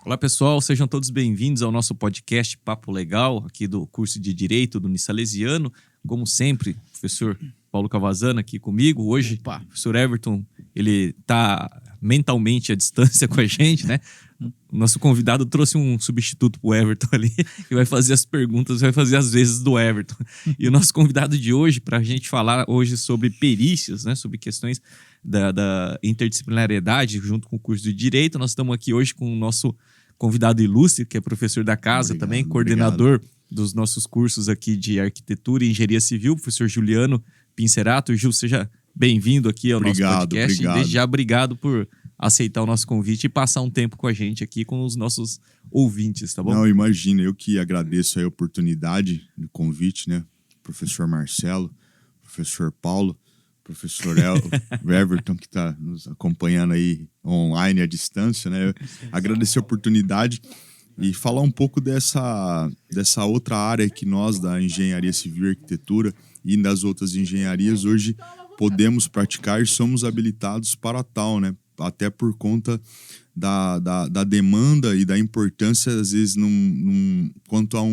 Olá pessoal, sejam todos bem-vindos ao nosso podcast Papo Legal, aqui do curso de Direito do Unisalesiano. Como sempre, o professor Paulo Cavazana aqui comigo. Hoje, o professor Everton, ele está mentalmente à distância com a gente, né? O nosso convidado trouxe um substituto pro Everton ali, que vai fazer as perguntas, vai fazer as vezes do Everton. E o nosso convidado de hoje, para a gente falar hoje sobre perícias, né? Sobre questões da interdisciplinariedade junto com o curso de Direito, nós estamos aqui hoje com o nosso convidado ilustre, que é professor da casa, também coordenador dos nossos cursos aqui de Arquitetura e Engenharia Civil, professor Juliano Pincerato. Gil, seja bem-vindo aqui ao nosso podcast. E desde já, obrigado por aceitar o nosso convite e passar um tempo com a gente aqui, com os nossos ouvintes, tá bom? Não, imagina, eu que agradeço a oportunidade do convite, né? Professor Marcelo, professor Paulo, professor Everton, que está nos acompanhando aí online, à distância, né? Agradecer a oportunidade e falar um pouco dessa outra área que nós, da Engenharia Civil e Arquitetura e das outras engenharias, hoje podemos praticar e somos habilitados para tal, né? Até por conta da demanda e da importância, às vezes, quanto a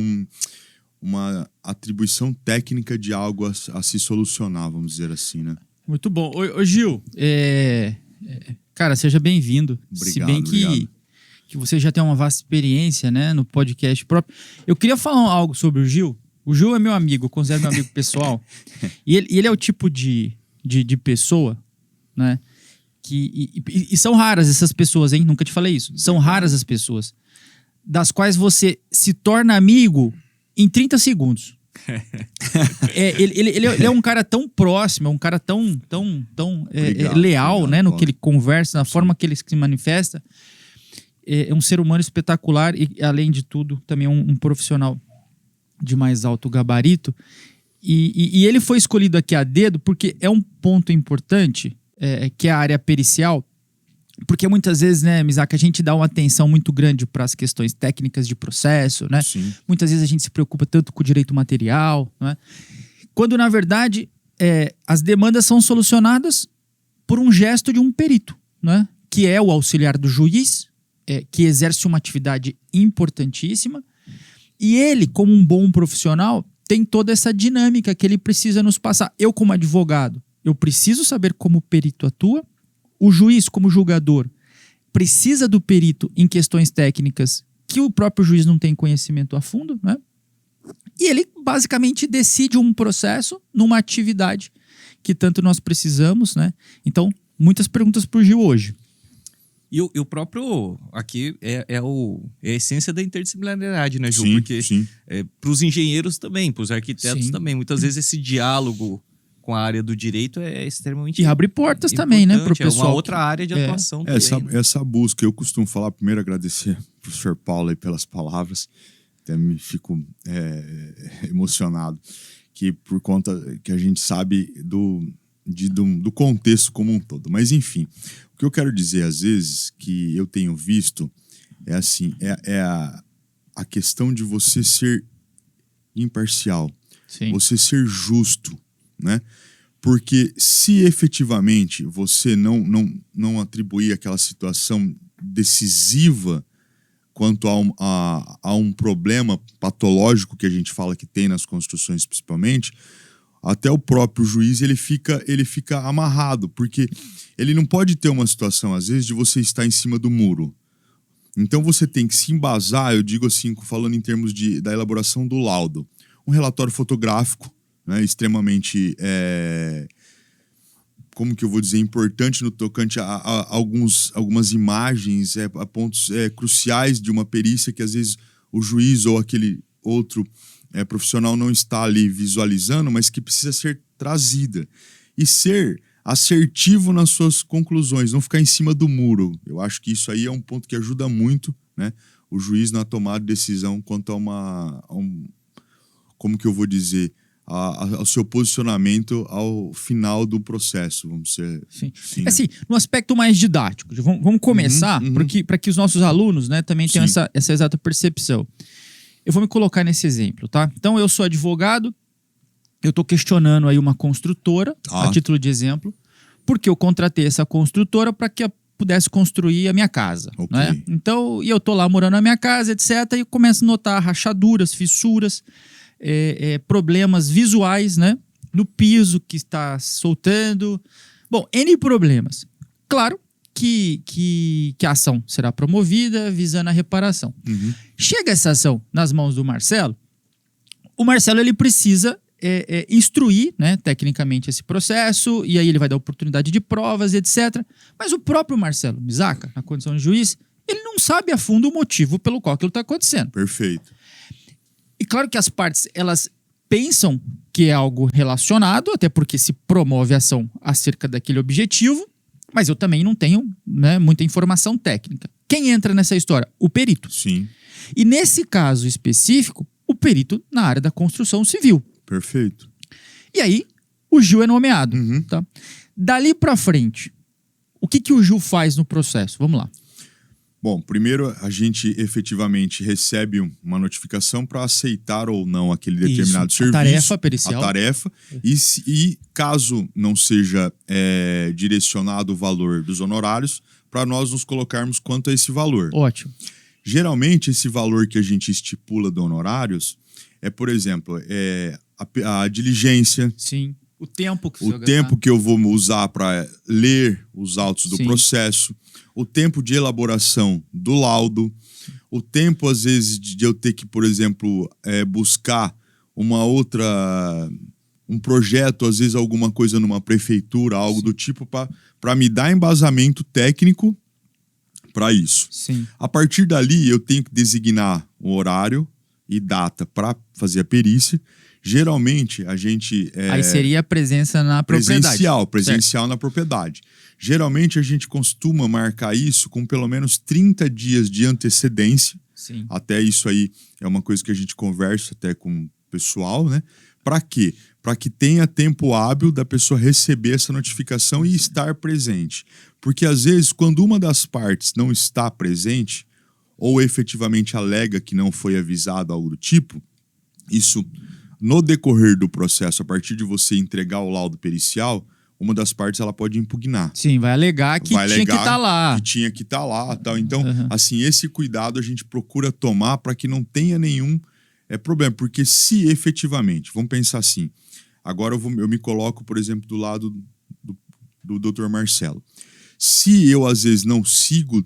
uma atribuição técnica de algo a se solucionar, vamos dizer assim, né? Muito bom. Ô Gil, cara, seja bem-vindo. Obrigado, Se bem que você já tem uma vasta experiência, né, no podcast próprio. Eu queria falar algo sobre o Gil. O Gil é meu amigo, eu considero meu amigo pessoal. E ele é o tipo de pessoa, né? E são raras essas pessoas, hein? Nunca te falei isso. São raras as pessoas das quais você se torna amigo em 30 segundos. Ele é um cara tão próximo, é um cara tão leal, né? No que ele conversa, na forma que ele se manifesta. É um ser humano espetacular e, além de tudo, também um profissional de mais alto gabarito. E ele foi escolhido aqui a dedo porque é um ponto importante, que é a área pericial, porque muitas vezes, né, Mizaki, a gente dá uma atenção muito grande para as questões técnicas de processo, né? Sim. Muitas vezes a gente se preocupa tanto com o direito material, né? Quando, na verdade, as demandas são solucionadas por um gesto de um perito, né? Que é o auxiliar do juiz, que exerce uma atividade importantíssima, e ele, como um bom profissional, tem toda essa dinâmica que ele precisa nos passar. Eu, como advogado, eu preciso saber como o perito atua. O juiz, como julgador, precisa do perito em questões técnicas que o próprio juiz não tem conhecimento a fundo, né? E ele basicamente decide um processo numa atividade que tanto nós precisamos, né? Então, muitas perguntas para o Gil hoje. E o próprio, aqui, é a essência da interdisciplinaridade, né, Gil? Sim, porque sim. Para os engenheiros também, para os arquitetos Sim. também. Muitas vezes esse diálogo com a área do direito é extremamente E abre portas importante, também, né, para o pessoal. É uma outra área de atuação também. Né? Essa busca, eu costumo falar, primeiro agradecer ao professor Paulo aí pelas palavras, até me fico emocionado, que por conta que a gente sabe do contexto como um todo. Mas, enfim, o que eu quero dizer, às vezes, que eu tenho visto, é assim, a questão de você ser imparcial, Sim. você ser justo, né? Porque se efetivamente você não atribuir aquela situação decisiva quanto a um problema patológico que a gente fala que tem nas construções principalmente, até o próprio juiz ele fica amarrado, porque ele não pode ter uma situação, às vezes, de você estar em cima do muro. Então você tem que se embasar, eu digo assim, falando em termos da elaboração do laudo. Um relatório fotográfico, né, extremamente, como que eu vou dizer, importante no tocante a algumas imagens, a pontos cruciais de uma perícia que às vezes o juiz ou aquele outro profissional não está ali visualizando, mas que precisa ser trazida. E ser assertivo nas suas conclusões, não ficar em cima do muro. Eu acho que isso aí é um ponto que ajuda muito, né, o juiz na tomada de decisão quanto como que eu vou dizer, ao seu posicionamento ao final do processo, vamos dizer. Sim. Assim, né? Assim, no aspecto mais didático, vamos começar, para que os nossos alunos, né, também tenham essa exata percepção. Eu vou me colocar nesse exemplo, tá? Então, eu sou advogado, eu estou questionando aí uma construtora, a título de exemplo, porque eu contratei essa construtora para que pudesse construir a minha casa. Ok. Né? Então, e eu tô lá morando na minha casa, etc. E eu começo a notar rachaduras, fissuras, problemas visuais, né? No piso que está soltando. Bom, N problemas. Claro que a ação será promovida visando a reparação. Uhum. Chega essa ação nas mãos do Marcelo, o Marcelo ele precisa instruir, né, tecnicamente esse processo, e aí ele vai dar oportunidade de provas, etc. Mas o próprio Marcelo Misaca, na condição de juiz, ele não sabe a fundo o motivo pelo qual aquilo está acontecendo. Perfeito. E claro que as partes, elas pensam que é algo relacionado, até porque se promove a ação acerca daquele objetivo, mas eu também não tenho, né, muita informação técnica. Quem entra nessa história? O perito. Sim. E nesse caso específico, o perito na área da construção civil. Perfeito. E aí, o Gil é nomeado. Uhum. Tá? Dali pra frente, o que o Gil faz no processo? Vamos lá. Bom, primeiro a gente efetivamente recebe uma notificação para aceitar ou não aquele determinado Isso, serviço. a tarefa pericial. A tarefa. E caso não seja direcionado o valor dos honorários, para nós nos colocarmos quanto a esse valor. Ótimo. Geralmente, esse valor que a gente estipula de honorários é, por exemplo, a diligência, Sim. O tempo que o tempo que eu vou usar para ler os autos do Sim. processo, o tempo de elaboração do laudo, o tempo, às vezes, de eu ter que, por exemplo, buscar um projeto, às vezes alguma coisa numa prefeitura, algo do tipo, para me dar embasamento técnico para isso. Sim. A partir dali, eu tenho que designar o horário e data para fazer a perícia. Geralmente, a gente... Aí seria a presença na propriedade. Presencial na propriedade. Geralmente, a gente costuma marcar isso com pelo menos 30 dias de antecedência. Sim. Até isso aí é uma coisa que a gente conversa até com o pessoal, né? Para quê? Para que tenha tempo hábil da pessoa receber essa notificação e estar presente. Porque, às vezes, quando uma das partes não está presente, ou efetivamente alega que não foi avisado, algo do tipo, isso... No decorrer do processo, a partir de você entregar o laudo pericial, uma das partes ela pode impugnar. Sim, vai alegar que tinha que estar lá. Que tinha que estar lá, tal. Então, assim, esse cuidado a gente procura tomar para que não tenha nenhum problema. Porque se efetivamente, vamos pensar assim, agora eu me coloco, por exemplo, do lado do Dr. Marcelo. Se eu, às vezes, não sigo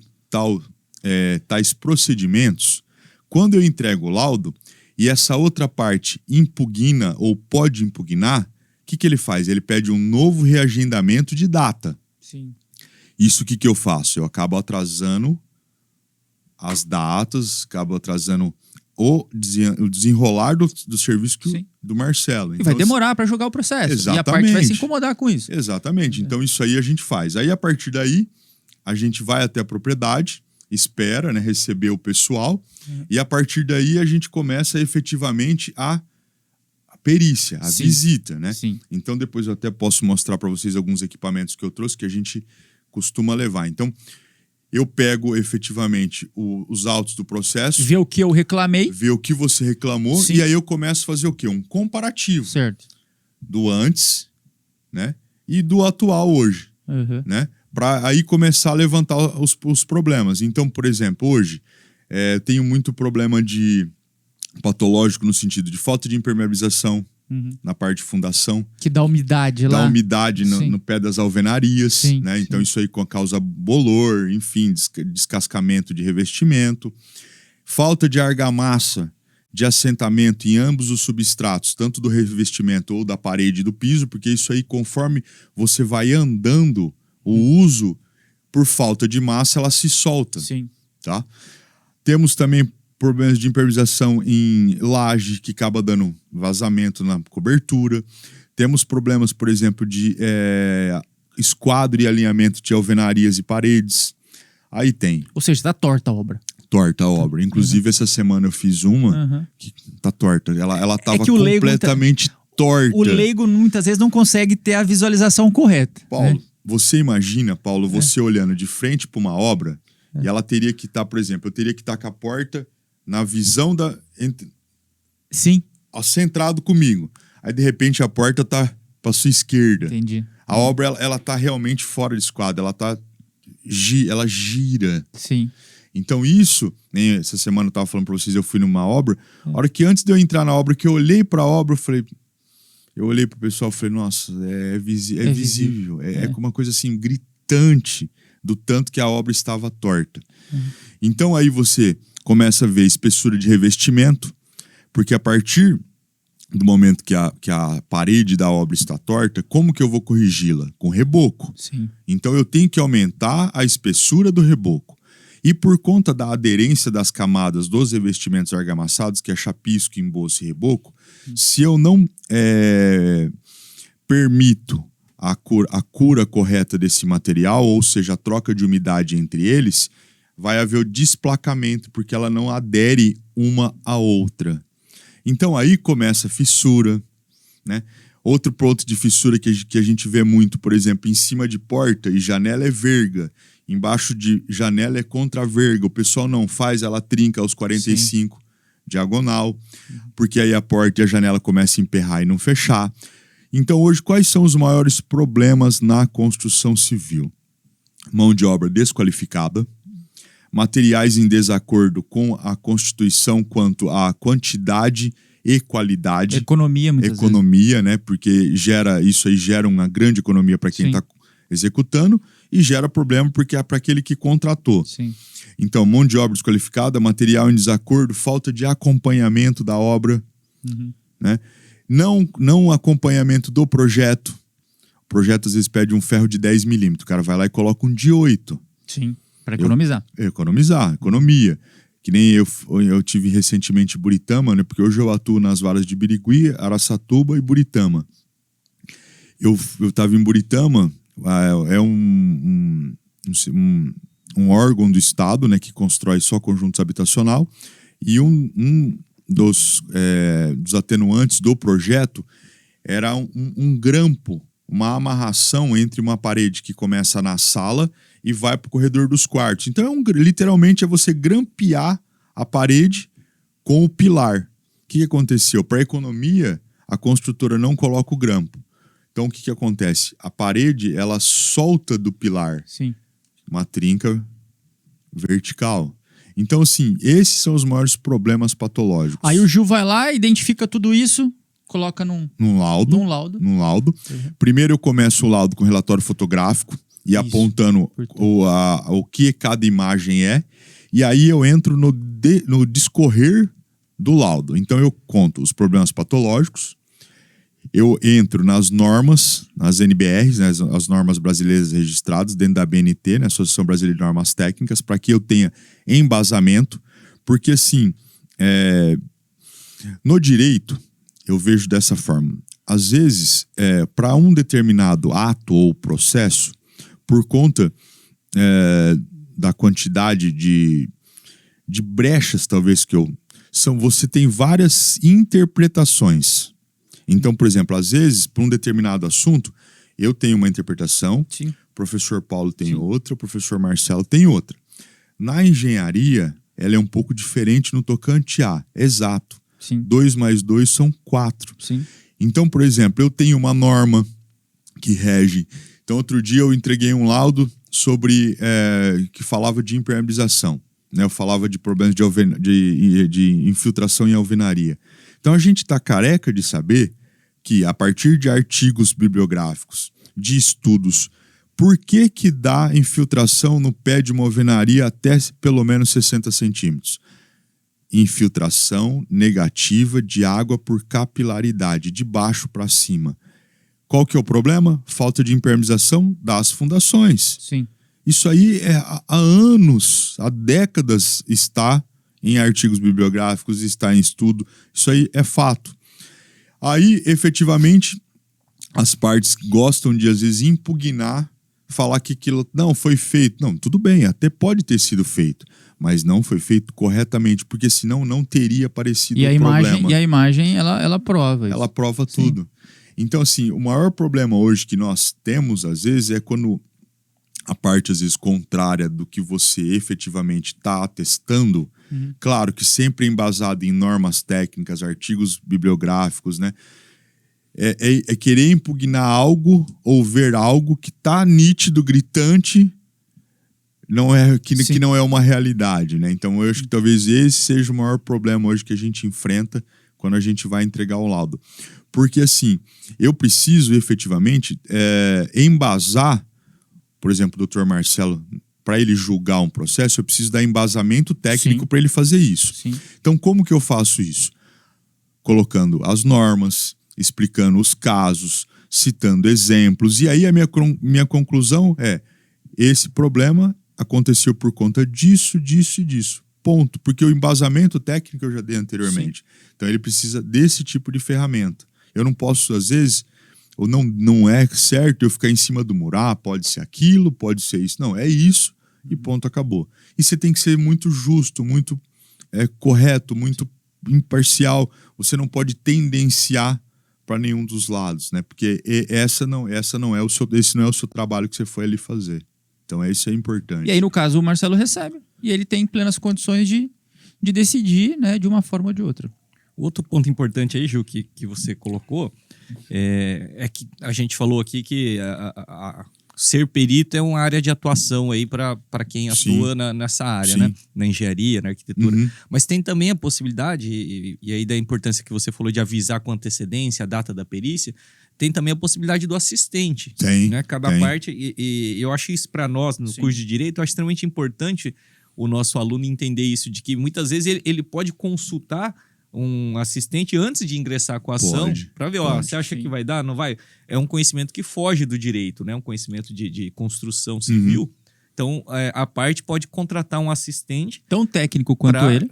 tais procedimentos, quando eu entrego o laudo, e essa outra parte impugna ou pode impugnar, o que ele faz? Ele pede um novo reagendamento de data. Sim. Isso que eu faço? Eu acabo atrasando as datas, acabo atrasando o desenrolar do serviço do Marcelo. E vai demorar para jogar o processo. Exatamente. E a parte vai se incomodar com isso. Exatamente. Então isso aí a gente faz. Aí a partir daí, a gente vai até a propriedade, espera, né, receber o pessoal, e a partir daí a gente começa efetivamente a perícia, a visita, né? Sim. Então depois eu até posso mostrar para vocês alguns equipamentos que eu trouxe que a gente costuma levar. Então eu pego efetivamente os autos do processo, ver o que eu reclamei, ver o que você reclamou, e aí eu começo a fazer o quê? Um comparativo. Certo. Do antes, né? E do atual hoje, né? Para aí começar a levantar os problemas. Então, por exemplo, hoje eu tenho muito problema de patológico no sentido de falta de impermeabilização na parte de fundação. Que dá umidade lá. Dá umidade no pé das alvenarias, sim, né? Então sim. isso aí causa bolor, enfim, descascamento de revestimento. Falta de argamassa de assentamento em ambos os substratos, tanto do revestimento ou da parede e do piso, porque isso aí, conforme você vai andando, o uso, por falta de massa, ela se solta. Sim. Tá? Temos também problemas de impermeabilização em laje, que acaba dando vazamento na cobertura. Temos problemas, por exemplo, de esquadro e alinhamento de alvenarias e paredes. Aí tem. Ou seja, tá torta a obra. Torta a obra. Inclusive, essa semana eu fiz uma que tá torta. Ela tava completamente torta. O leigo, muitas vezes, não consegue ter a visualização correta. Paulo, você imagina, Paulo, você olhando de frente para uma obra e ela teria que estar, por exemplo, eu teria que estar com a porta na visão Sim. centrado comigo. Aí, de repente, a porta tá para sua esquerda. Entendi. A obra, ela tá realmente fora de esquadro. Ela tá ela gira. Sim. Então isso, nem essa semana eu tava falando para vocês, eu fui numa obra, a hora que antes de eu entrar na obra, que eu olhei para a obra, eu olhei pro pessoal e falei, nossa, é visível. É uma coisa assim, gritante do tanto que a obra estava torta. Então aí você começa a ver espessura de revestimento, porque a partir do momento que a parede da obra está torta, como que eu vou corrigi-la? Com reboco. Sim. Então eu tenho que aumentar a espessura do reboco. E por conta da aderência das camadas dos revestimentos argamassados, que é chapisco, emboço e reboco, se eu não permito a cura correta desse material, ou seja, a troca de umidade entre eles, vai haver o desplacamento, porque ela não adere uma à outra. Então aí começa a fissura, né? Outro ponto de fissura que a gente vê muito, por exemplo, em cima de porta e janela é verga. Embaixo de janela é contra-verga. O pessoal não faz, ela trinca aos 45 diagonal, porque aí a porta e a janela começam a emperrar e não fechar. Então hoje, quais são os maiores problemas na construção civil? Mão de obra desqualificada, materiais em desacordo com a Constituição quanto à quantidade e qualidade. Economia, muitas vezes. Economia, né? Porque isso aí gera uma grande economia para quem está executando e gera problema porque é para aquele que contratou. Sim. Então, mão de obra desqualificada, material em desacordo, falta de acompanhamento da obra, né? Não acompanhamento do projeto. O projeto às vezes pede um ferro de 10 milímetros, o cara vai lá e coloca um de 8. Sim, para economizar. Economia. Que nem eu tive recentemente em Buritama, né? Porque hoje eu atuo nas varas de Birigui, Araçatuba e Buritama. Eu estava em Buritama, é um órgão do Estado, né, que constrói só conjuntos habitacional, e um dos atenuantes do projeto era um grampo, uma amarração entre uma parede que começa na sala e vai para o corredor dos quartos. Então, literalmente, é você grampear a parede com o pilar. O que aconteceu? Para economia, a construtora não coloca o grampo. Então, o que acontece? A parede, ela solta do pilar. Sim. Uma trinca vertical. Então, assim, esses são os maiores problemas patológicos. Aí o Gil vai lá, identifica tudo isso, coloca num laudo. Primeiro eu começo o laudo com relatório fotográfico e apontando o que cada imagem é. E aí eu entro no discorrer do laudo. Então eu conto os problemas patológicos, eu entro nas normas, nas NBRs, né, as normas brasileiras registradas dentro da BNT, né, Associação Brasileira de Normas Técnicas, para que eu tenha embasamento, porque assim, no direito, eu vejo dessa forma. Às vezes, para um determinado ato ou processo, por conta da quantidade de brechas, talvez, você tem várias interpretações. Então, por exemplo, às vezes, para um determinado assunto, eu tenho uma interpretação, o professor Paulo tem outra, o professor Marcelo tem outra. Na engenharia, ela é um pouco diferente no tocante a exato. 2 mais 2 são 4. Sim. Então, por exemplo, eu tenho uma norma que rege. Então, outro dia eu entreguei um laudo sobre que falava de impermeabilização. Né? Eu falava de problemas de infiltração em alvenaria. Então, a gente está careca de saber que, a partir de artigos bibliográficos, de estudos, por que dá infiltração no pé de uma alvenaria até pelo menos 60 centímetros? Infiltração negativa de água por capilaridade, de baixo para cima. Qual que é o problema? Falta de impermeabilização das fundações. Sim. Isso aí há anos, há décadas está em artigos bibliográficos, está em estudo. Isso aí é fato. Aí, efetivamente, as partes gostam de, às vezes, impugnar, falar que aquilo não foi feito. Não, tudo bem, até pode ter sido feito, mas não foi feito corretamente, porque senão não teria aparecido o problema. E a imagem, ela prova isso. Ela prova tudo. Então, assim, o maior problema hoje que nós temos, às vezes, é quando a parte, às vezes, contrária do que você efetivamente está atestando, claro que sempre embasado em normas técnicas, artigos bibliográficos, né? É querer impugnar algo ou ver algo que está nítido, gritante, que não é uma realidade, né? Então eu acho que talvez esse seja o maior problema hoje que a gente enfrenta quando a gente vai entregar o laudo. Porque assim, eu preciso efetivamente embasar, por exemplo, o Dr. Marcelo, para ele julgar um processo, eu preciso dar embasamento técnico para ele fazer isso. Sim. Então como que eu faço isso? Colocando as normas, explicando os casos, citando exemplos, e aí a minha conclusão é: esse problema aconteceu por conta disso, disso e disso. Ponto. Porque o embasamento técnico eu já dei anteriormente. Sim. Então ele precisa desse tipo de ferramenta. Eu não posso, às vezes, ou não é certo eu ficar em cima do muro. Pode ser aquilo, pode ser isso. Não, é isso e ponto, acabou. E você tem que ser muito justo, muito correto, muito imparcial. Você não pode tendenciar para nenhum dos lados, né? Porque esse não é o seu trabalho que você foi ali fazer. Então isso é importante. E aí, no caso, o Marcelo recebe e ele tem plenas condições de decidir, né, de uma forma ou de outra. Outro ponto importante aí, Gil, que você colocou, é que a gente falou aqui que ser perito é uma área de atuação aí para quem atua nessa área, né? Na engenharia, na arquitetura. Uhum. Mas tem também a possibilidade, e aí da importância que você falou de avisar com antecedência a data da perícia, tem também a possibilidade do assistente. Tem, né? Cada parte, e eu acho isso para nós, no curso de Direito, eu acho extremamente importante o nosso aluno entender isso, de que muitas vezes ele pode consultar um assistente antes de ingressar com a ação, para ver, você acha que vai dar, não vai? É um conhecimento que foge do direito, né? Um conhecimento de construção civil. Uhum. Então, a parte pode contratar um assistente... Tão técnico quanto ele.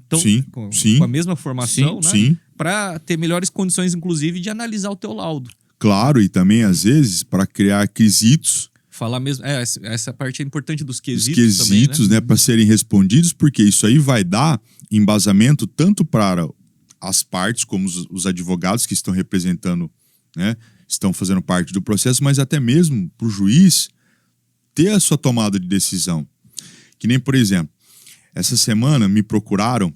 Com a mesma formação, né? Para ter melhores condições, inclusive, de analisar o teu laudo. Claro, e também, às vezes, para criar quesitos... Falar mesmo... essa parte é importante dos quesitos. Os quesitos, também, né? Para serem respondidos, porque isso aí vai dar embasamento tanto para as partes, como os advogados que estão representando, né? Estão fazendo parte do processo, mas até mesmo para o juiz ter a sua tomada de decisão. Que nem, por exemplo, essa semana me procuraram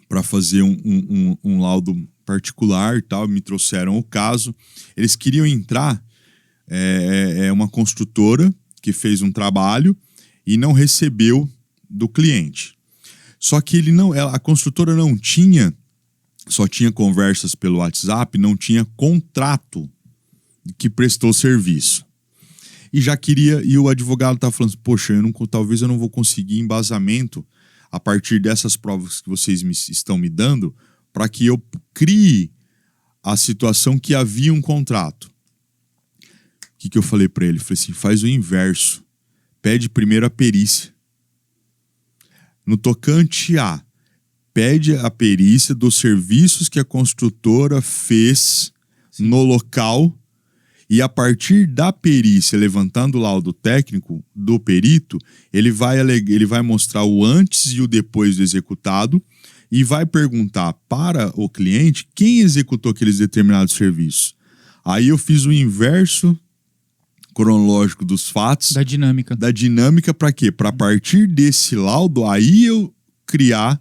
para fazer um laudo particular e tal, me trouxeram o caso. Eles queriam entrar, uma construtora que fez um trabalho e não recebeu do cliente. Só que a construtora não tinha, só tinha conversas pelo WhatsApp, não tinha contrato que prestou serviço. E o advogado estava falando, poxa, talvez eu não vou conseguir embasamento a partir dessas provas que vocês estão me dando para que eu crie a situação que havia um contrato. O que eu falei para ele? Falei assim, faz o inverso. Pede primeiro a perícia. No tocante a, pede a perícia dos serviços que a construtora fez no local. E a partir da perícia, levantando o laudo técnico do perito, ele vai mostrar o antes e o depois do executado e vai perguntar para o cliente quem executou aqueles determinados serviços. Aí eu fiz o inverso cronológico dos fatos. Da dinâmica. Da dinâmica para quê? Para a partir desse laudo, aí eu criar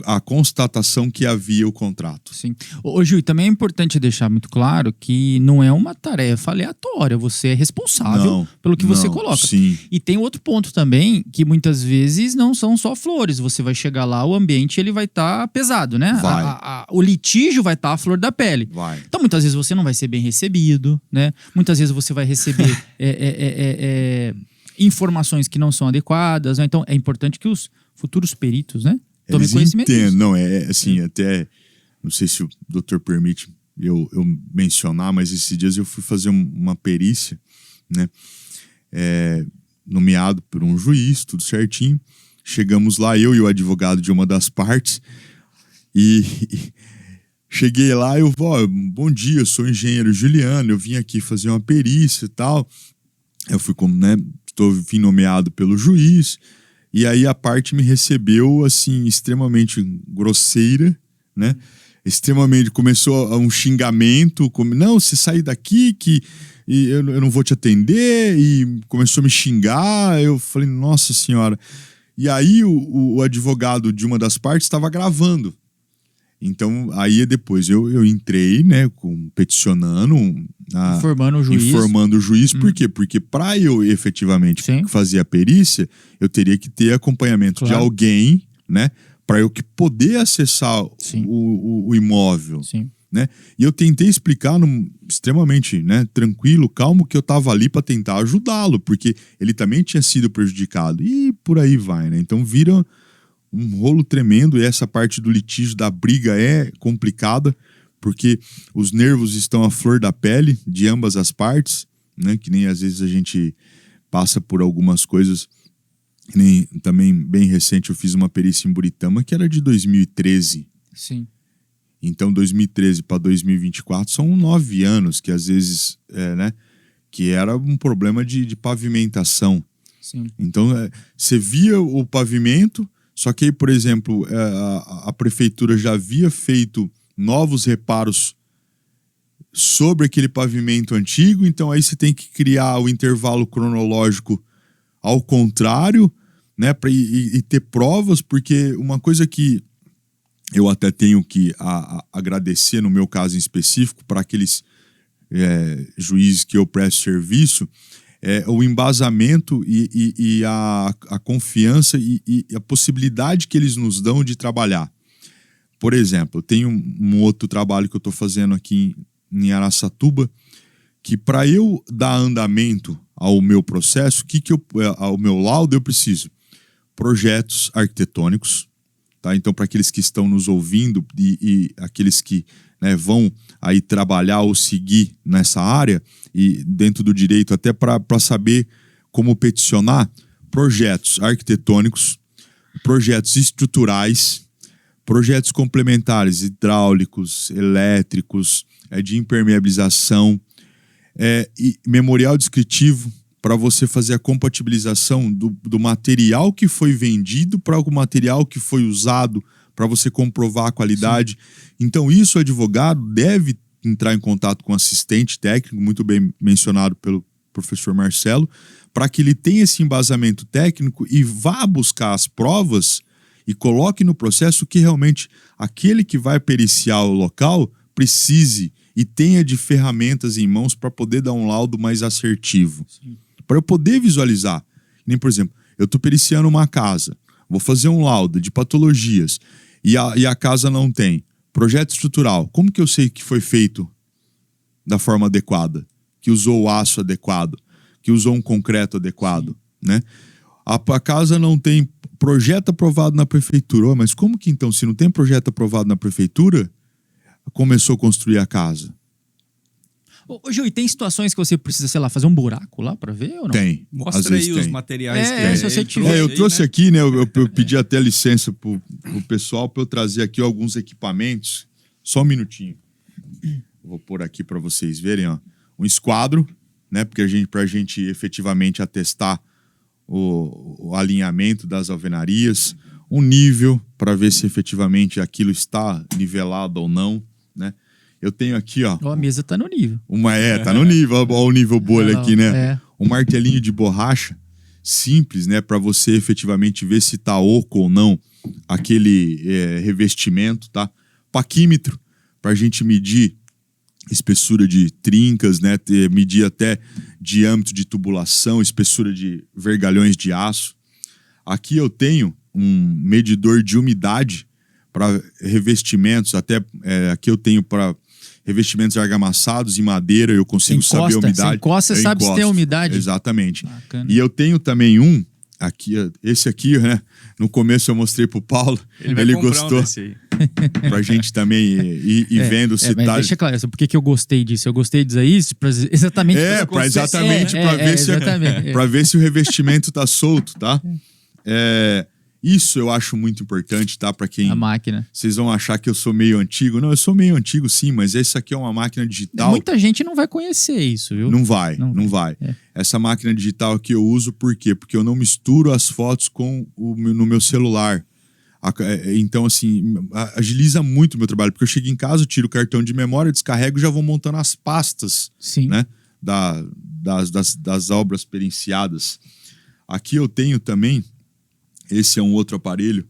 a constatação que havia o contrato. Sim. Ô Gil, também é importante deixar muito claro que não é uma tarefa aleatória, você é responsável pelo que você coloca. Sim. E tem outro ponto também, que muitas vezes não são só flores, você vai chegar lá, o ambiente ele vai estar pesado, né? O litígio vai estar à flor da pele. Vai. Então muitas vezes você não vai ser bem recebido, né? Muitas vezes você vai receber informações que não são adequadas, né? Então é importante que os futuros peritos, né? Tome conhecimento disso. Não, assim, até, não sei se o doutor permite eu mencionar, mas esses dias eu fui fazer uma perícia, né, nomeado por um juiz, tudo certinho. Chegamos lá, eu e o advogado de uma das partes, e cheguei lá, bom dia, eu sou o engenheiro Juliano, eu vim aqui fazer uma perícia e tal. Eu fui vim nomeado pelo juiz. E aí a parte me recebeu, assim, extremamente grosseira, né? Extremamente, começou um xingamento, não, você sai daqui que eu não vou te atender, e começou a me xingar, eu falei, nossa senhora. E aí o advogado de uma das partes estava gravando. Então, aí depois eu entrei, né, peticionando, informando o juiz. Por quê? Porque para eu efetivamente fazer a perícia, eu teria que ter acompanhamento de alguém, né, para eu poder acessar o imóvel. Sim. Né? E eu tentei explicar extremamente, né, tranquilo, calmo, que eu estava ali para tentar ajudá-lo, porque ele também tinha sido prejudicado. E por aí vai, né? Então vira um rolo tremendo, e essa parte do litígio, da briga, é complicada, porque os nervos estão à flor da pele de ambas as partes, né? Que nem às vezes a gente passa por algumas coisas. Nem, também bem recente eu fiz uma perícia em Buritama que era de 2013. Sim. Então 2013 para 2024 são 9 anos, que às vezes, né? Que era um problema de pavimentação. Sim. Então você via o pavimento. Só que aí, por exemplo, a prefeitura já havia feito novos reparos sobre aquele pavimento antigo, então aí você tem que criar o intervalo cronológico ao contrário, né, e ter provas, porque uma coisa que eu até tenho que agradecer, no meu caso em específico, para aqueles juízes que eu presto serviço, o embasamento e a confiança e a possibilidade que eles nos dão de trabalhar. Por exemplo, eu tenho um outro trabalho que eu estou fazendo aqui em Araçatuba, que para eu dar andamento ao meu processo, ao meu laudo, eu preciso projetos arquitetônicos, tá? Então, para aqueles que estão nos ouvindo e aqueles que, né, vão aí trabalhar ou seguir nessa área e dentro do direito, até para saber como peticionar, projetos arquitetônicos, projetos estruturais, projetos complementares, hidráulicos, elétricos, de impermeabilização, e memorial descritivo, para você fazer a compatibilização do material que foi vendido para o material que foi usado, para você comprovar a qualidade. Sim. Então, isso o advogado deve entrar em contato com o assistente técnico, muito bem mencionado pelo professor Marcelo, para que ele tenha esse embasamento técnico e vá buscar as provas e coloque no processo que realmente aquele que vai periciar o local precise e tenha de ferramentas em mãos para poder dar um laudo mais assertivo. Para eu poder visualizar. Nem, por exemplo, eu estou periciando uma casa, vou fazer um laudo de patologias e a casa não tem projeto estrutural. Como que eu sei que foi feito da forma adequada? Que usou o aço adequado? Que usou um concreto adequado? Né? A casa não tem projeto aprovado na prefeitura. Mas como que então, se não tem projeto aprovado na prefeitura, começou a construir a casa? Ô, Gil, e tem situações que você precisa, sei lá, fazer um buraco lá para ver ou não? Tem. Mostra aí os materiais que se você tiver. Eu trouxe aqui, né? Eu pedi até licença pro pessoal para eu trazer aqui alguns equipamentos. Só um minutinho. Vou pôr aqui para vocês verem, ó. Um esquadro, né? Porque pra gente efetivamente atestar o alinhamento das alvenarias. Um nível para ver se efetivamente aquilo está nivelado ou não, né? Eu tenho aqui, ó. A mesa tá no nível. Tá no nível. Olha o nível bolha aqui, né? É. Um martelinho de borracha simples, né? Para você efetivamente ver se tá oco ou não aquele revestimento, tá? Paquímetro, pra gente medir espessura de trincas, né? Medir até diâmetro de tubulação, espessura de vergalhões de aço. Aqui eu tenho um medidor de umidade para revestimentos, até aqui eu tenho para revestimentos argamassados em madeira, eu consigo saber a umidade. Você encosta, sabe se tem umidade. Exatamente. Bacana. E eu tenho também aqui, esse aqui, né? No começo eu mostrei pro Paulo, ele gostou. Pra gente também ir vendo se mas tá... deixa claro, por que eu gostei disso? Eu gostei disso aí exatamente para ver se o revestimento tá solto, tá? Isso eu acho muito importante, tá? Para quem... A máquina. Vocês vão achar que eu sou meio antigo. Não, eu sou meio antigo sim, mas essa aqui é uma máquina digital. Muita gente não vai conhecer isso, viu? Não vai. Essa máquina digital que eu uso, por quê? Porque eu não misturo as fotos no meu celular. Então, assim, agiliza muito o meu trabalho. Porque eu chego em casa, tiro o cartão de memória, descarrego e já vou montando as pastas. Sim. Né? Das obras periciadas. Aqui eu tenho também... Esse é um outro aparelho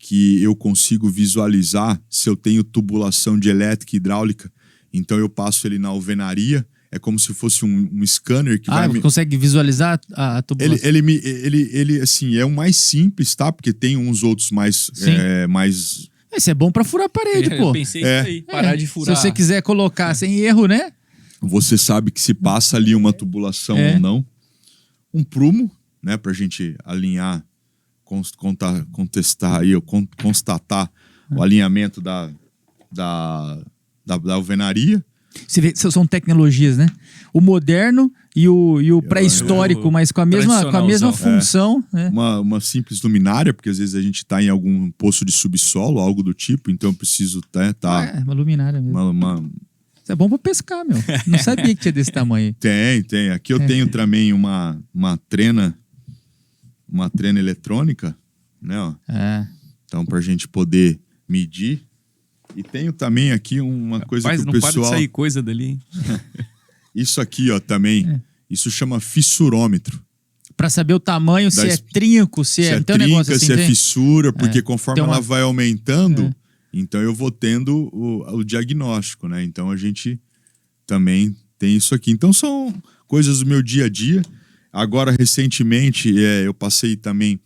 que eu consigo visualizar se eu tenho tubulação de elétrica e hidráulica. Então eu passo ele na alvenaria, é como se fosse um scanner que vai me... consegue visualizar a tubulação? Ele assim, é o mais simples, tá? Porque tem uns outros mais... Isso é bom pra furar a parede, pô. Eu pensei isso aí, parar de furar. Se você quiser colocar sem erro, né? Você sabe que se passa ali uma tubulação ou não. Um prumo, né? Pra gente alinhar, contestar aí, ou constatar o alinhamento da alvenaria. Você vê, são tecnologias, né? O moderno e o pré-histórico, mas com a mesma função. Né? Uma simples luminária, porque às vezes a gente está em algum poço de subsolo, algo do tipo, então eu preciso uma luminária mesmo. Isso é bom para pescar, meu. Não sabia que tinha desse tamanho. Tem. Aqui eu tenho também uma trena eletrônica, né? Ó. Então, para a gente poder medir. E tenho também aqui uma coisa que o pessoal... não para de sair coisa dali, hein? Isso aqui, ó, também. Isso chama fissurômetro. Para saber o tamanho, se é trinco, se é trinca, negócio assim, se é fissura, porque conforme ela vai aumentando, É. então eu vou tendo o diagnóstico, né? Então a gente também tem isso aqui. Então são coisas do meu dia a dia. Agora, recentemente, eu passei também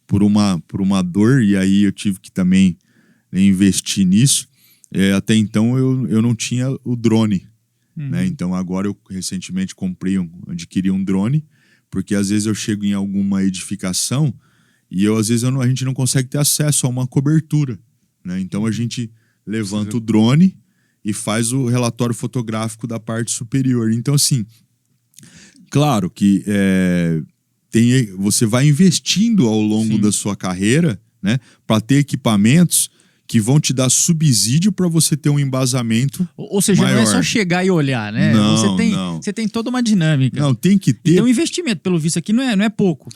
por uma dor, e aí eu tive que também investir nisso. Até então eu não tinha o drone, né? Então agora eu recentemente adquiri um drone, porque às vezes eu chego em alguma edificação e às vezes a gente não consegue ter acesso a uma cobertura, né? Então a gente levanta o drone e faz o relatório fotográfico da parte superior. Então assim, claro que você vai investindo ao longo da sua carreira, né, para ter equipamentos que vão te dar subsídio para você ter um embasamento. Ou seja, maior. Não é só chegar e olhar, né? Não, você tem toda uma dinâmica. Não, tem que ter. E tem um investimento, pelo visto aqui, não é pouco.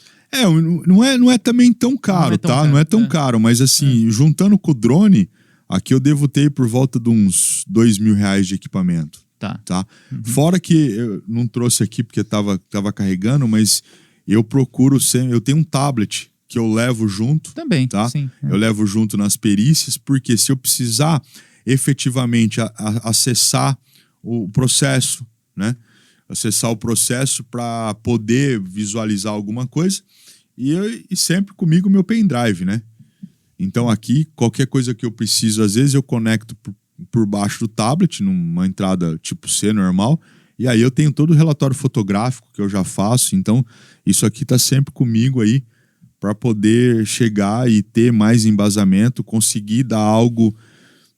Não é também tão caro, tá? Não é tão caro, mas assim, juntando com o drone, aqui eu devo ter por volta de uns R$2.000 de equipamento. Tá? Fora que eu não trouxe aqui porque tava carregando, mas eu procuro sempre. Eu tenho um tablet que eu levo junto. Também, tá? sim. Eu levo junto nas perícias, porque se eu precisar efetivamente acessar o processo, né? Acessar o processo para poder visualizar alguma coisa, e sempre comigo meu pendrive, né? Então aqui, qualquer coisa que eu preciso, às vezes eu conecto por baixo do tablet, numa entrada tipo C normal, e aí eu tenho todo o relatório fotográfico que eu já faço. Então isso aqui está sempre comigo aí, para poder chegar e ter mais embasamento, conseguir dar algo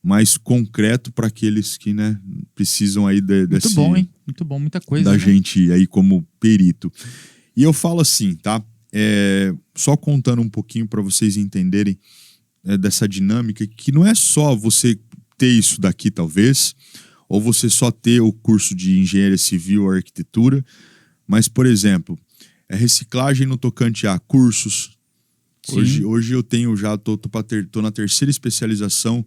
mais concreto para aqueles que, né, precisam aí Muito bom, hein? Muito bom, muita coisa. Da né? gente aí como perito. E eu falo assim, tá? Só contando um pouquinho para vocês entenderem dessa dinâmica, que não é só você ter isso daqui, talvez, ou você só ter o curso de engenharia civil ou arquitetura, mas, por exemplo, reciclagem no tocante a cursos. Hoje eu tenho tô na terceira especialização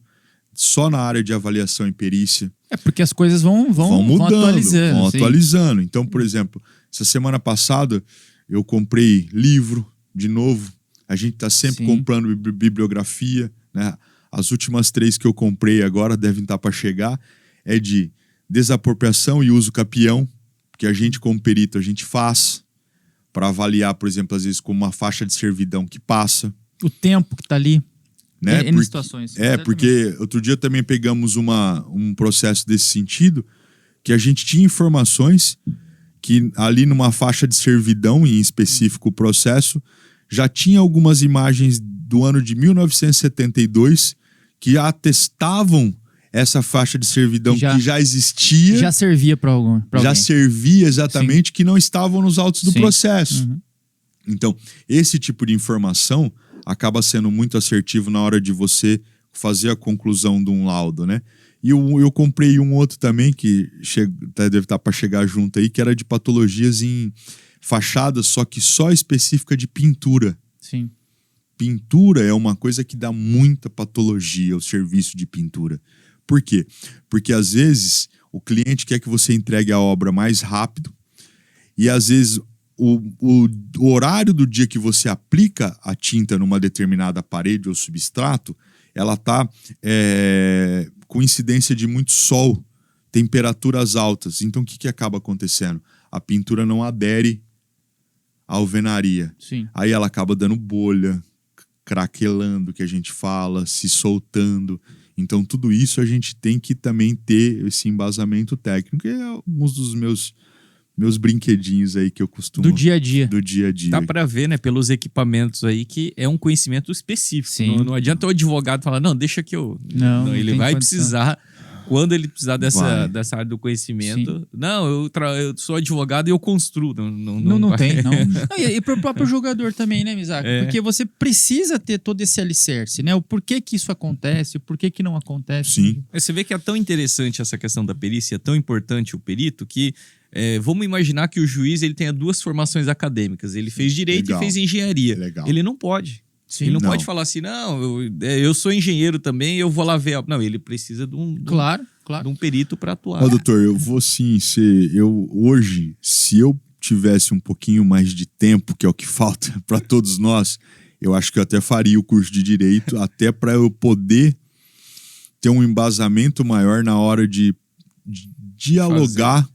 só na área de avaliação e perícia. Porque as coisas vão mudando, atualizando. Vão atualizando. Então, por exemplo, essa semana passada eu comprei livro de novo. A gente está sempre comprando bibliografia, né? As últimas 3 que eu comprei agora devem estar para chegar. É de desapropriação e uso capião, que a gente, como perito, a gente faz para avaliar, por exemplo, às vezes como uma faixa de servidão que passa. O tempo que está ali, né? Em situações. Porque outro dia também pegamos um processo desse sentido, que a gente tinha informações que ali numa faixa de servidão, em específico o processo, já tinha algumas imagens do ano de 1972 que atestavam essa faixa de servidão que já existia. Já servia para alguém. Já servia exatamente, que não estavam nos autos do processo. Então, esse tipo de informação acaba sendo muito assertivo na hora de você fazer a conclusão de um laudo, né? E eu comprei um outro também, que deve estar para chegar junto aí, que era de patologias em fachadas, só que só específica de pintura. Sim. Pintura é uma coisa que dá muita patologia, o serviço de pintura. Por quê? Porque às vezes o cliente quer que você entregue a obra mais rápido e às vezes o horário do dia que você aplica a tinta numa determinada parede ou substrato, ela está com incidência de muito sol, temperaturas altas. Então, o que acaba acontecendo? A pintura não adere à alvenaria. Sim. Aí ela acaba dando bolha, craquelando, que a gente fala, se soltando. Então, tudo isso a gente tem que também ter esse embasamento técnico. E é alguns dos meus brinquedinhos aí que eu costumo... Do dia a dia. Do dia a dia. Dá pra ver, né, pelos equipamentos aí, que é um conhecimento específico. Sim. Não adianta o advogado falar, não, deixa que eu... Não ele tem vai condição. precisar, quando ele precisar Vai. dessa área do conhecimento... Sim. Não, eu sou advogado e eu construo. Não vai. tem, não. E pro próprio jogador também, né, Misaco? É. Porque você precisa ter todo esse alicerce, né? O porquê que isso acontece, o porquê que não acontece. Sim. Mas você vê que é tão interessante essa questão da perícia, é tão importante o perito, que vamos imaginar que o juiz ele tenha duas formações acadêmicas. Ele fez direito Legal. e fez engenharia. Legal. Ele não pode. Sim. Ele não Não. pode falar assim, não, eu sou engenheiro também, eu vou lá ver. Não, ele precisa de um Claro. de um perito para atuar. Ó, doutor, eu vou sim ser... Hoje, se eu tivesse um pouquinho mais de tempo, que é o que falta para todos nós, eu acho que eu até faria o curso de Direito, até para eu poder ter um embasamento maior na hora de dialogar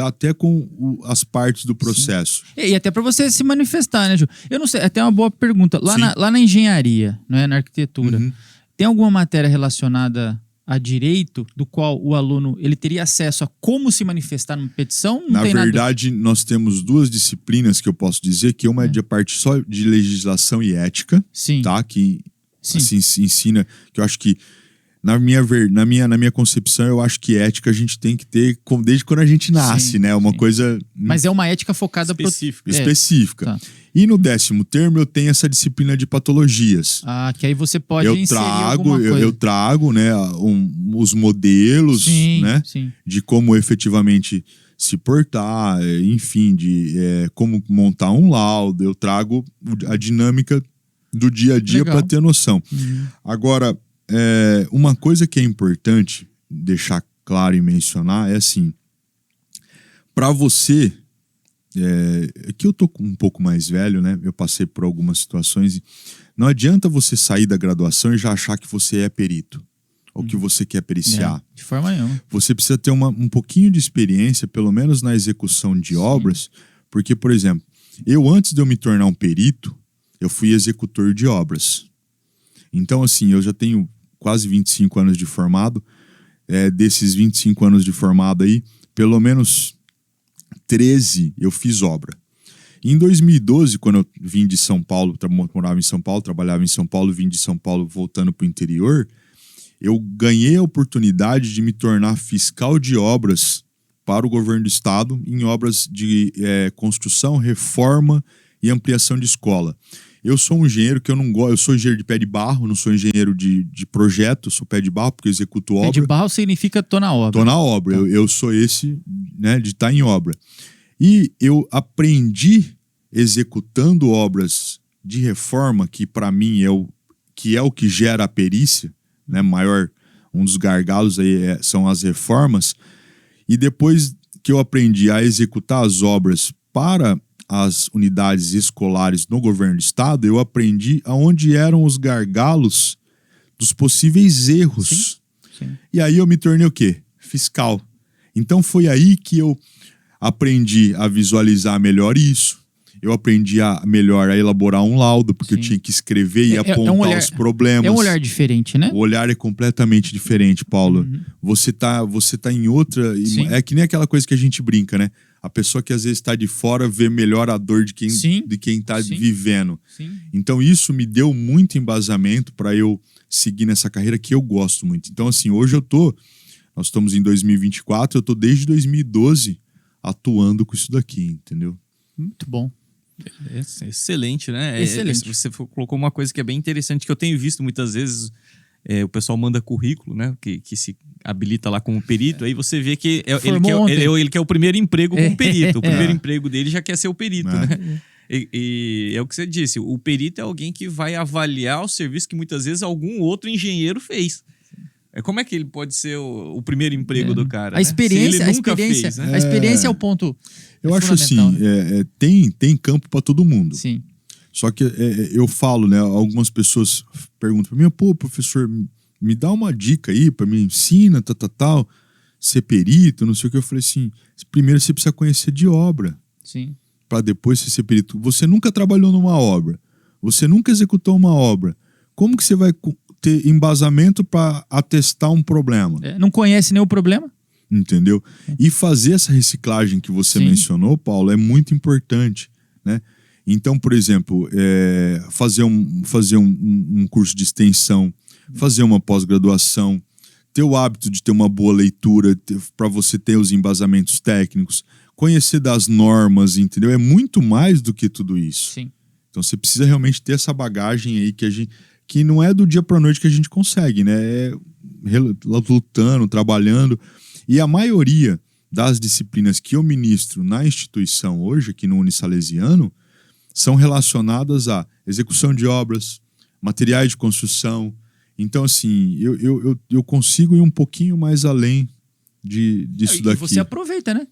até com as partes do processo. E até para você se manifestar, né, Ju? Eu não sei, até uma boa pergunta. Sim. Lá na engenharia, né, na arquitetura, Uhum. tem alguma matéria relacionada a direito do qual o aluno ele teria acesso a como se manifestar numa petição? Não Na tem verdade, nós temos duas disciplinas que eu posso dizer, que uma é de parte só de legislação e ética, Sim. tá? Que Sim. assim, se ensina, que eu acho que na minha concepção, eu acho que ética a gente tem que ter desde quando a gente nasce, Sim, né? Uma sim. coisa Mas é uma ética focada Específica. específica. Tá. E no 10º termo eu tenho essa disciplina de patologias. que aí você pode eu inserir trago, alguma coisa. eu trago, né, os modelos, Sim, né, sim. de como efetivamente se portar, enfim, de como montar um laudo. Eu trago a dinâmica do dia a dia Legal. para ter noção. Uhum. Agora, uma coisa que é importante deixar claro e mencionar é assim, para você, que eu tô um pouco mais velho, né? Eu passei por algumas situações. E não adianta você sair da graduação e já achar que você é perito ou que você quer periciar. De forma nenhuma. Você precisa ter um pouquinho de experiência, pelo menos na execução de obras, porque, por exemplo, antes de eu me tornar um perito, eu fui executor de obras. Então, assim, eu já tenho quase 25 anos de formado. Desses 25 anos de formado aí, pelo menos 13 eu fiz obra. Em 2012, quando eu vim de São Paulo, morava em São Paulo, trabalhava em São Paulo, vim de São Paulo voltando para o interior, eu ganhei a oportunidade de me tornar fiscal de obras para o governo do estado em obras de construção, reforma e ampliação de escola. Eu sou um engenheiro que eu não gosto, eu sou engenheiro de pé de barro, não sou engenheiro de projeto, sou pé de barro porque eu executo obra. Pé de barro significa tô na obra. Tô na obra, eu sou esse, né, de estar em obra. E eu aprendi executando obras de reforma, que para mim é o que gera a perícia, né, um dos gargalos aí são as reformas. E depois que eu aprendi a executar as obras para as unidades escolares no governo do estado, eu aprendi aonde eram os gargalos dos possíveis erros. Sim. E aí eu me tornei o quê? Fiscal. Então foi aí que eu aprendi a visualizar melhor isso. Eu aprendi melhor a elaborar um laudo, porque eu tinha que escrever e apontar os problemas. É um olhar diferente, né? O olhar é completamente diferente, Paulo. Uhum. Você tá em outra... Sim. É que nem aquela coisa que a gente brinca, né? A pessoa que às vezes está de fora vê melhor a dor de quem está vivendo. Sim. Então isso me deu muito embasamento para eu seguir nessa carreira que eu gosto muito. Então assim, hoje nós estamos em 2024, eu tô desde 2012 atuando com isso daqui, entendeu? Muito bom. Excelente, né? Excelente. Você colocou uma coisa que é bem interessante, que eu tenho visto muitas vezes, o pessoal manda currículo, né? Que se habilita lá como perito, aí você vê que ele quer o primeiro emprego como perito. O primeiro emprego dele já quer ser o perito, né? E é o que você disse, o perito é alguém que vai avaliar o serviço que muitas vezes algum outro engenheiro fez. como é que ele pode ser o primeiro emprego do cara? A experiência, Se ele nunca fez, né? A experiência é o ponto. Eu acho assim, né? tem campo para todo mundo. Sim. Só que eu falo, né? Algumas pessoas perguntam para mim, pô, professor, me dá uma dica aí, para me ensina, tal, ser perito, não sei o que. Eu falei assim, primeiro você precisa conhecer de obra. Sim. Para depois você ser perito. Você nunca trabalhou numa obra, você nunca executou uma obra. Como que você vai ter embasamento para atestar um problema? Não conhece nem o problema? Entendeu? E fazer essa reciclagem que você mencionou, Paulo, é muito importante, né? Então, por exemplo, fazer um curso de extensão, fazer uma pós-graduação, ter o hábito de ter uma boa leitura para você ter os embasamentos técnicos, conhecer das normas, entendeu? É muito mais do que tudo isso. Sim. Então você precisa realmente ter essa bagagem aí que não é do dia para noite que a gente consegue, né? É lutando, trabalhando. E a maioria das disciplinas que eu ministro na instituição hoje, aqui no Unisalesiano, são relacionadas à execução de obras, materiais de construção. Então, assim, eu consigo ir um pouquinho mais além disso daqui. E você aproveita, né?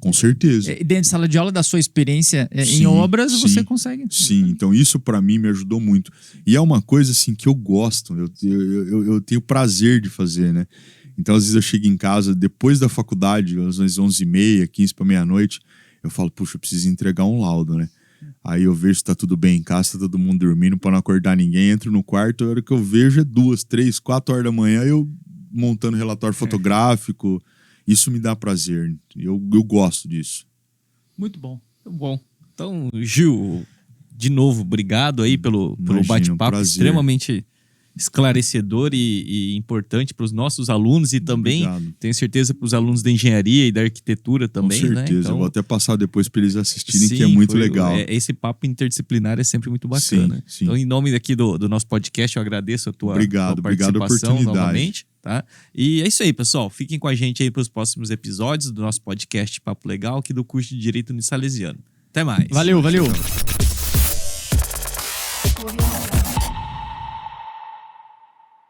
Com certeza. Dentro de sala de aula, da sua experiência em obras, você consegue. Sim, então isso para mim me ajudou muito. E é uma coisa assim que eu gosto, eu tenho prazer de fazer, né? Então às vezes eu chego em casa, depois da faculdade, às vezes 11h30, 15 para meia-noite, eu falo, puxa, eu preciso entregar um laudo, né? Aí eu vejo se tá tudo bem em casa, tá todo mundo dormindo para não acordar ninguém, entro no quarto, a hora que eu vejo é 2, 3, 4 horas da manhã, eu montando relatório fotográfico. Isso me dá prazer. Eu gosto disso. Muito bom. Muito bom. Então, Gil, de novo, obrigado aí pelo bate-papo extremamente esclarecedor e importante para os nossos alunos e também, tenho certeza, para os alunos da engenharia e da arquitetura também. Com certeza. Né? Então, eu vou até passar depois para eles assistirem, que é muito legal. Esse papo interdisciplinar é sempre muito bacana. Sim. Então, em nome aqui do nosso podcast, eu agradeço a tua participação obrigado a oportunidade. novamente. Tá? E é isso aí, pessoal. Fiquem com a gente aí para os próximos episódios do nosso podcast Papo Legal, aqui do curso de Direito Unisalesiano. Até mais. Valeu.